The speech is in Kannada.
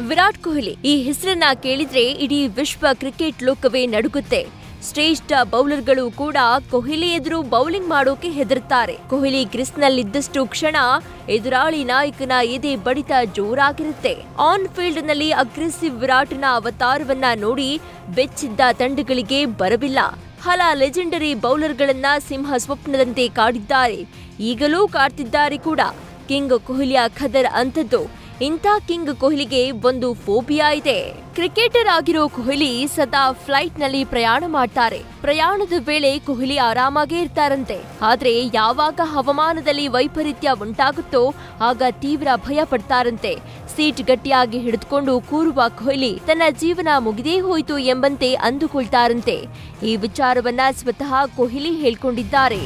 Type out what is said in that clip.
ವಿರಾಟ್ ಕೊಹ್ಲಿ ಈ ಹೆಸರನ್ನ ಕೇಳಿದ್ರೆ ಇಡೀ ವಿಶ್ವ ಕ್ರಿಕೆಟ್ ಲೋಕವೇ ನಡುಗುತ್ತೆ. ಶ್ರೇಷ್ಠ ಬೌಲರ್ಗಳು ಕೂಡ ಕೊಹ್ಲಿ ಎದುರು ಬೌಲಿಂಗ್ ಮಾಡೋಕೆ ಹೆದರುತ್ತಾರೆ. ಕೊಹ್ಲಿ ಕ್ರೀಸ್ನಲ್ಲಿದ್ದಷ್ಟು ಕ್ಷಣ ಎದುರಾಳಿ ನಾಯಕನ ಎದೆ ಬಡಿತ ಜೋರಾಗಿರುತ್ತೆ. ಆನ್ ಫೀಲ್ಡ್ ನಲ್ಲಿ ಅಗ್ರೆಸಿವ್ ವಿರಾಟ್ನ ಅವತಾರವನ್ನ ನೋಡಿ ಬೆಚ್ಚಿದ್ದ ತಂಡಗಳಿಗೆ ಬರವಿಲ್ಲ. ಹಲ ಲೆಜೆಂಡರಿ ಬೌಲರ್ಗಳನ್ನ ಸಿಂಹ ಸ್ವಪ್ನದಂತೆ ಕಾಡಿದ್ದಾರೆ, ಈಗಲೂ ಕಾಡ್ತಿದ್ದಾರೆ ಕೂಡ. ಕಿಂಗ್ ಕೊಹ್ಲಿಯ ಖದರ್ ಅಂತದ್ದು. ಇಂಥ ಕಿಂಗ್ ಕೊಹ್ಲಿಗೆ ಒಂದು ಫೋಬಿಯಾ ಇದೆ. ಕ್ರಿಕೆಟರ್ ಆಗಿರೋ ಕೊಹ್ಲಿ ಸದಾ ಫ್ಲೈಟ್ ನಲ್ಲಿ ಪ್ರಯಾಣ ಮಾಡ್ತಾರೆ. ಪ್ರಯಾಣದ ವೇಳೆ ಕೊಹ್ಲಿ ಆರಾಮಾಗೇ ಇರ್ತಾರಂತೆ. ಆದ್ರೆ ಯಾವಾಗ ಹವಾಮಾನದಲ್ಲಿ ವೈಪರೀತ್ಯ ಉಂಟಾಗುತ್ತೋ ಆಗ ತೀವ್ರ ಭಯ ಪಡ್ತಾರಂತೆ. ಸೀಟ್ ಗಟ್ಟಿಯಾಗಿ ಹಿಡಿದುಕೊಂಡು ಕೂರುವ ಕೊಹ್ಲಿ ತನ್ನ ಜೀವನ ಮುಗಿದೇ ಹೋಯ್ತು ಎಂಬಂತೆ ಅಂದುಕೊಳ್ತಾರಂತೆ. ಈ ವಿಚಾರವನ್ನ ಸ್ವತಃ ಕೊಹ್ಲಿ ಹೇಳ್ಕೊಂಡಿದ್ದಾರೆ.